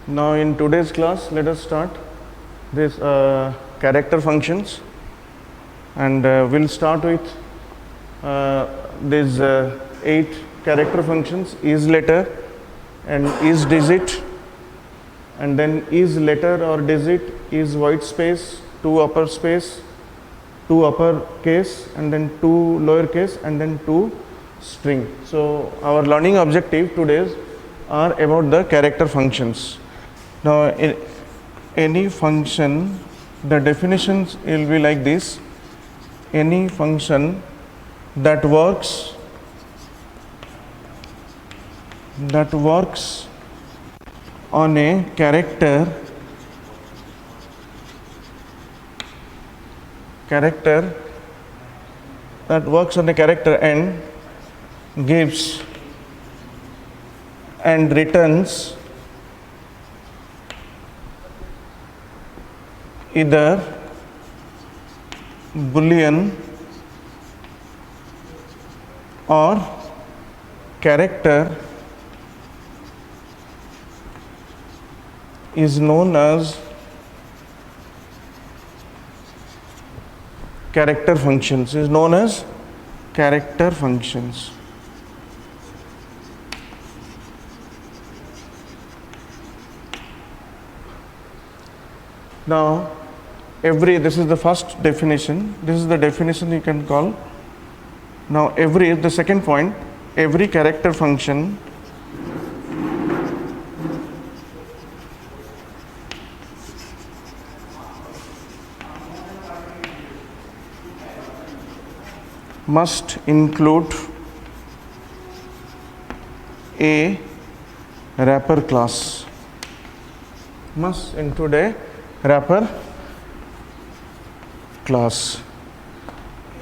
Now in today's class, let us start this character functions, and we'll start with these 8 character functions: is letter and is digit, and then is letter or digit, is white space, 2 upper space, 2 upper case, and then 2 lower case, and then 2 string. So our learning objective today are about the character functions. Now in any function, the definitions will be like this: any function that works on a character and gives and returns either Boolean or character is known as character functions. Now this is the first definition. This is the definition you can call. Now the second point, every character function must include a wrapper class.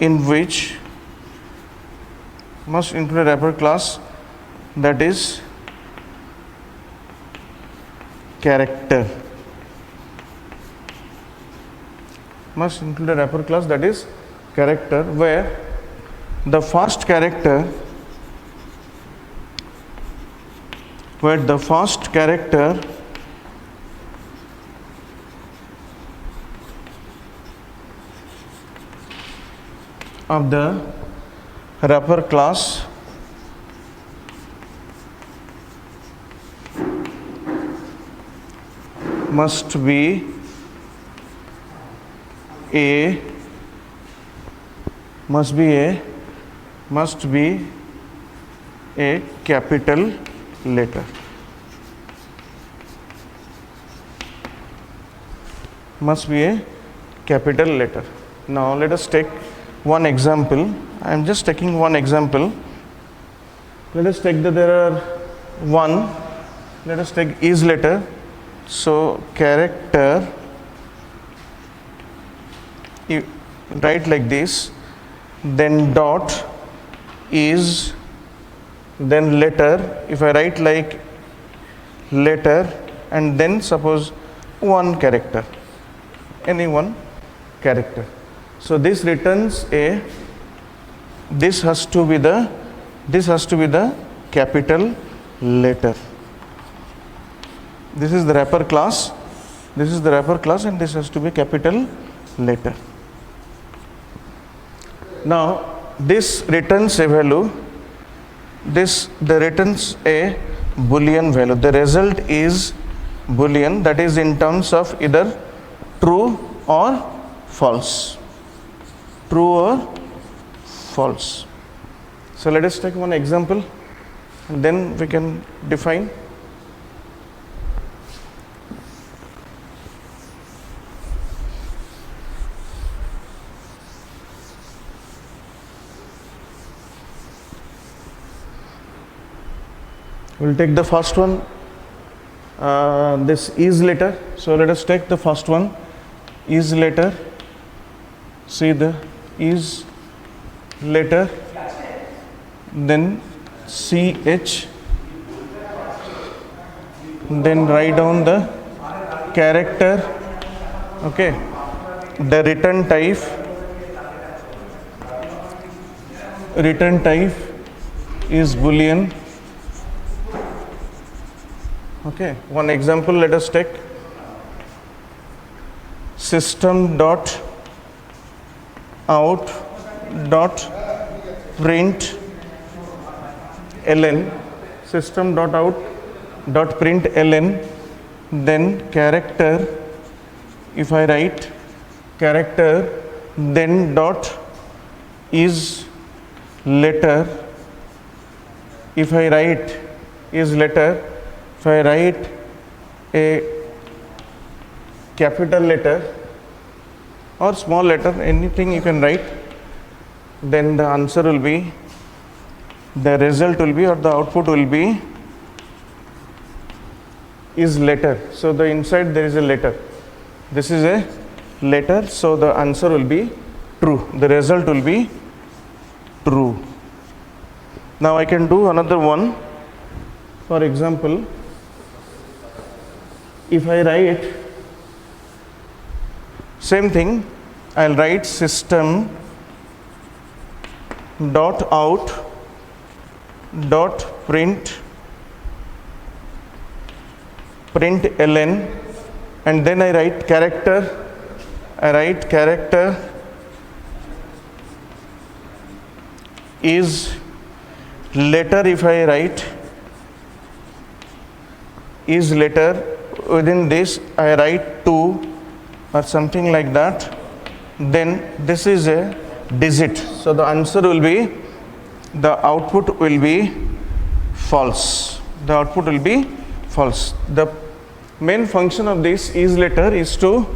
In which must include a wrapper class that is character. Where the first character of the wrapper class must be a capital letter. Now let us take one example. I am just taking one example. Let us take that there are let us take is letter. So character, you write like this, then dot is, then letter. If I write like letter and then suppose one character, any one character. So this returns this has to be the capital letter. This is the wrapper class, and this has to be capital letter. Now this returns a value, returns a Boolean value. The result is Boolean, that is in terms of either true or false. So let us take one example and then we can define. We'll take the first one, this is letter. So let us take the first one, is letter. See the is letter, then ch, then write down the character. Okay, the return type is Boolean. Okay, one example let us take. System dot out dot print ln, system dot out dot print ln, then character, if I write character, then dot is letter, if I write is letter, if I write a capital letter or small letter, anything you can write, then the answer will be, the result will be, or the output will be is letter. So the inside there is a letter. This is a letter, so the answer will be true. The result will be true. Now I can do another one. For example, if I write same thing, I'll write system dot out dot print ln, and then I write character, is letter, if I write is letter, within this I write 2 or something like that, then this is a digit. So the answer will be, the output will be false. The output will be false. The main function of this is letter is to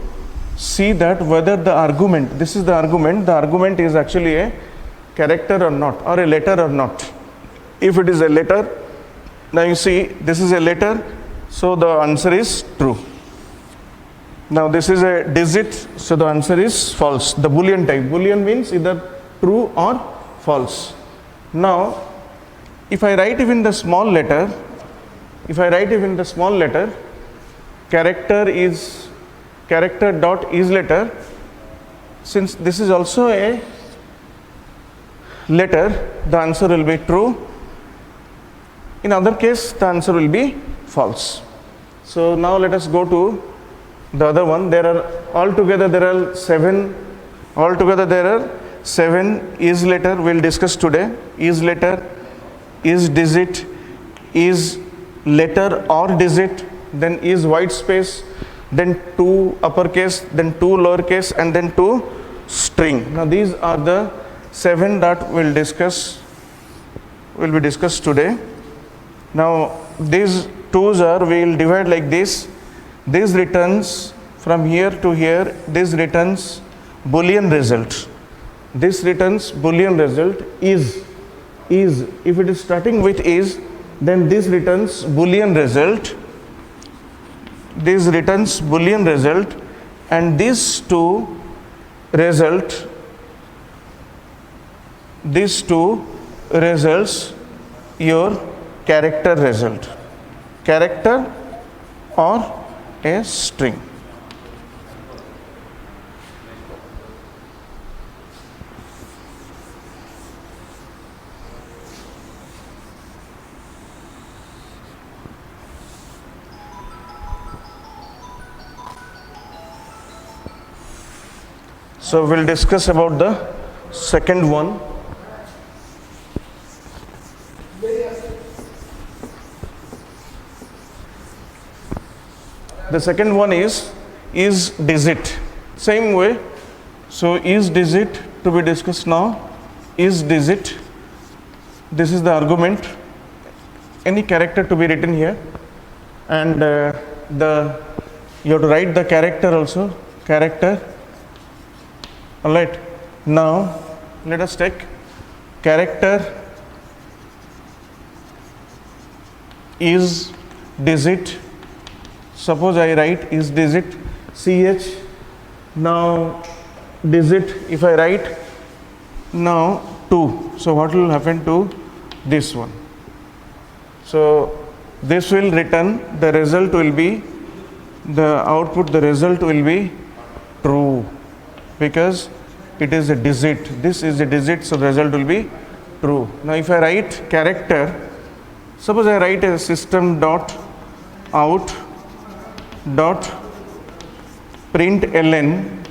see that whether the argument, this is the argument is actually a character or not, or a letter or not. If it is a letter, now you see this is a letter, so the answer is true. Now this is a digit, so the answer is false. The Boolean type. Boolean means either true or false. Now, if I write even the small letter, character dot is letter, since this is also a letter, the answer will be true. In other case, the answer will be false. So now let us go to the other one. There are seven is letter we'll discuss today. Is letter, is digit, is letter or digit, then is white space, then 2 uppercase, then 2 lowercase, and then 2 string. Now these are the 7 that will be discussed today. Now these 2's are, we will divide like this. This returns from here to here, this returns Boolean result. This returns Boolean result is. If it is starting with is, then this returns Boolean result. This returns Boolean result, and these two results your character result. Character or a string. So we'll discuss about the second one. The second one is digit. Same way. So is digit to be discussed now. Is digit. This is the argument. Any character to be written here, and you have to write the character also. Character. All right. Now let us take character is digit. Suppose I write is digit ch. Now digit, if I write now 2. So what will happen to this one? So this will return, the result will be, the output, the result will be true, because it is a digit. This is a digit, so the result will be true. Now if I write character, suppose I write a system dot out dot print ln,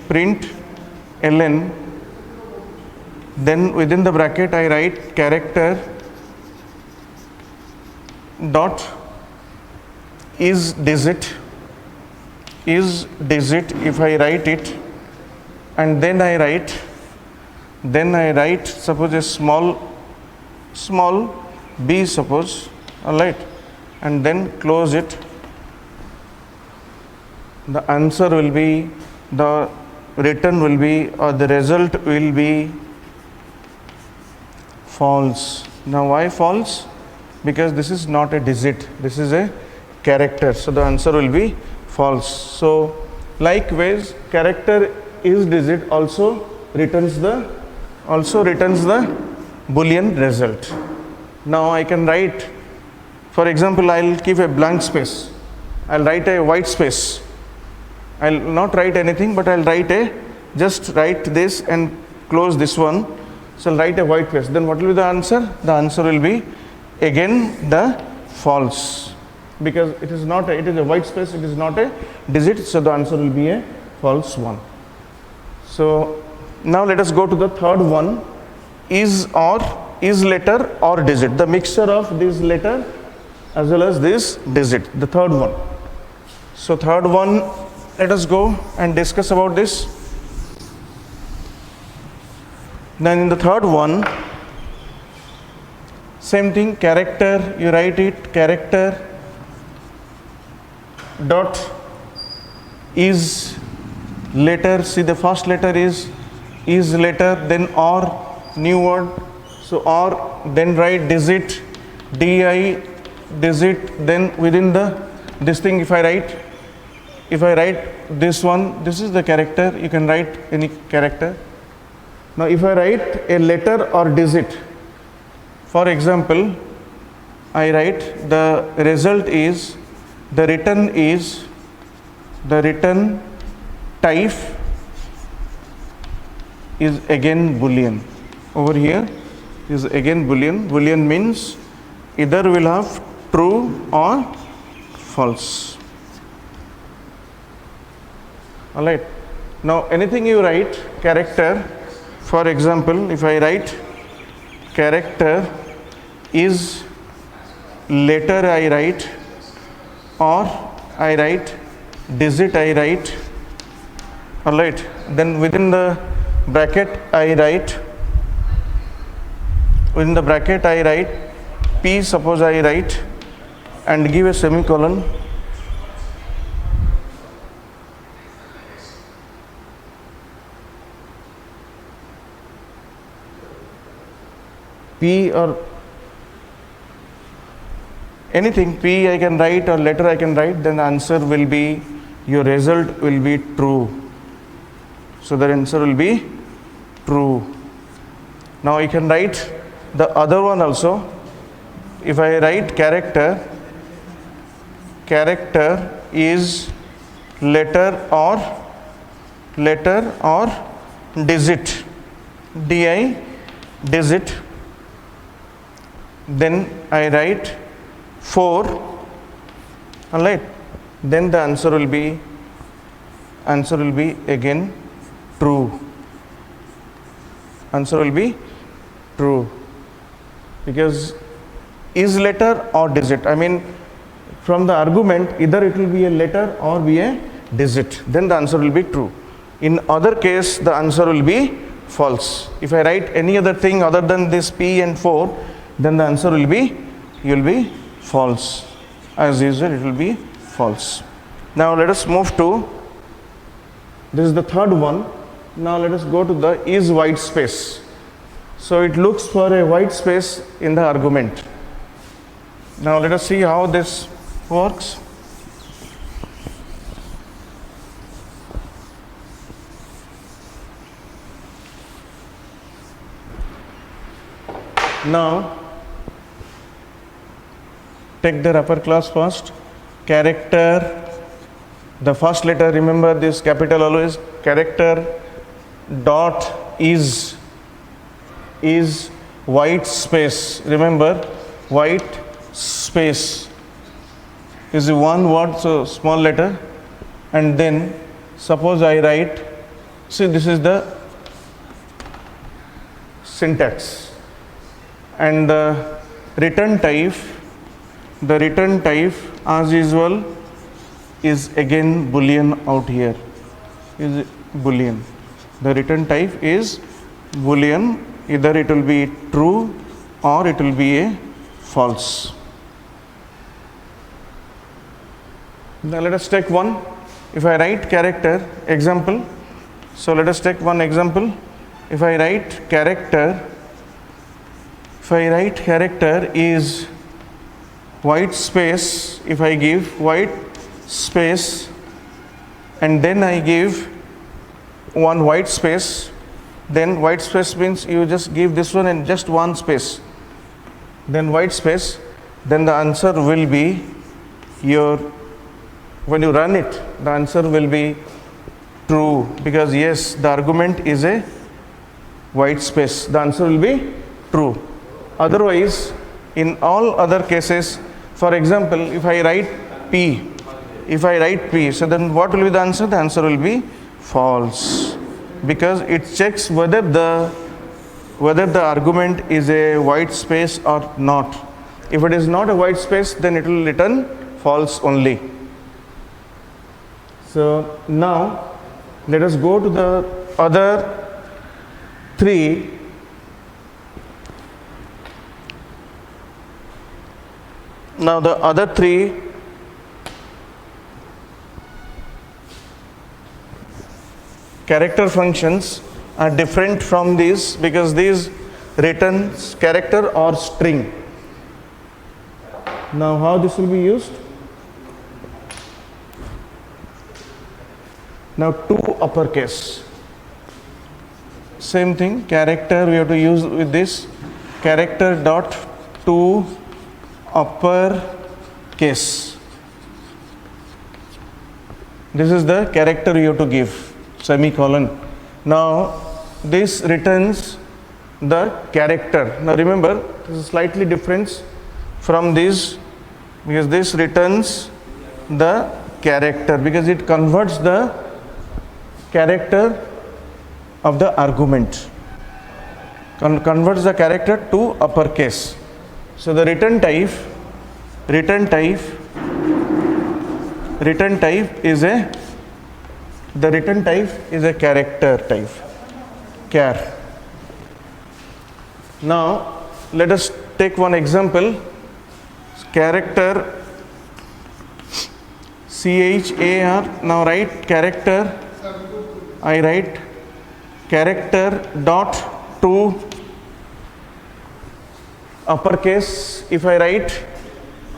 then within the bracket I write character dot is digit if I write it, and then I write suppose a small b suppose, all right, and then close it. The answer will be, the return will be, or the result will be false. Now why false? Because this is not a digit, this is a character, so the answer will be false. So likewise, character is digit also returns the Boolean result. Now I can write, for example, I'll keep a blank space, I'll write a white space. I'll not write anything, but I'll just write this and close this one. So I'll write a white space. Then what will be the answer? The answer will be again the false, because it is a white space, it is not a digit, so the answer will be a false one. So now let us go to the third one, is letter or digit, the mixture of this letter as well as this digit, the third one. So third one, let us go and discuss about this. Then in the third one, same thing, character, you write it character dot is letter. See, the first letter is letter, then or, new word, so or, then write digit, di digit, then within this thing if I write this one, this is the character, you can write any character. Now if I write a letter or digit, for example, I write the result is, the return type is again Boolean. Over here is again Boolean. Boolean means either will have true or false. All right. Now anything you write character, for example, if I write character is letter, I write, or I write digit, I write, all right, then within the bracket I write p, suppose I write, and give a semicolon. P or anything, P I can write or letter I can write, then the answer will be, your result will be true. So the answer will be true. Now I can write the other one also. If I write character is letter or digit, di digit, then I write 4, all right, then the answer will be again true. Answer will be true, because is letter or digit, I mean from the argument either it will be a letter or be a digit, then the answer will be true. In other case the answer will be false. If I write any other thing other than this P and 4, then the answer will be false. As usual, it will be false. Now let us move to, this is the third one. Now let us go to the is white space. So it looks for a white space in the argument. Now let us see how this works. Now take the upper class first. Character, the first letter, remember this capital always, character dot is white space, remember white space, is one word, so small letter, and then suppose I write, see this is the syntax, and the return type as usual is again boolean out here, is boolean. The return type is boolean, either it will be true or it will be a false. Now let us take one. If I write character example, so let us take one example. If I write character is white space, if I give white space and then I give one white space, then white space means you just give this one and just one space, then white space, then the answer will be when you run it, the answer will be true, because yes, the argument is a white space, the answer will be true. Otherwise, in all other cases, for example, if I write P, so then what will be the answer? The answer will be false, because it checks whether the argument is a white space or not. If it is not a white space, then it will return false only. So now let us go to the other three. Now the other three character functions are different from these, because these returns character or string. Now how this will be used? Now to uppercase, same thing, character we have to use with this character dot to uppercase. This is the character you have to give, semicolon. Now this returns the character. Now remember, this is slightly different from this, because this returns the character, because it converts the character of the argument, converts the character to uppercase. So the return type is a character type, char. Now let us take one example. Character char. Now write character. I write character dot to uppercase. If I write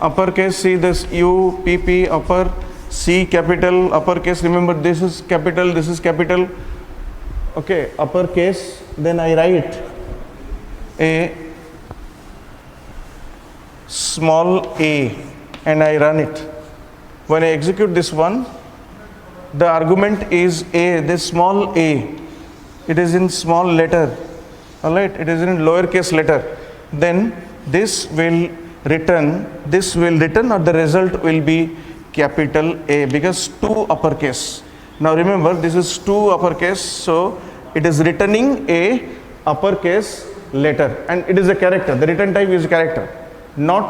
uppercase, see this U, P, P, upper, C, capital, uppercase. Remember, this is capital, this is capital. Okay, uppercase. Then I write a small a and I run it. When I execute this one, the argument is a, this small a. It is in small letter. Alright, it is in lowercase letter. Then this will return, or the result will be capital A, because 2 uppercase. Now remember, this is 2 uppercase, so it is returning a uppercase letter, and it is a character. The return type is a character, not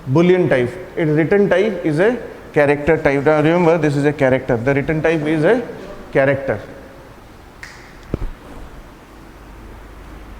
boolean type. Its return type is a character type. Now remember, this is a character. The return type is a character.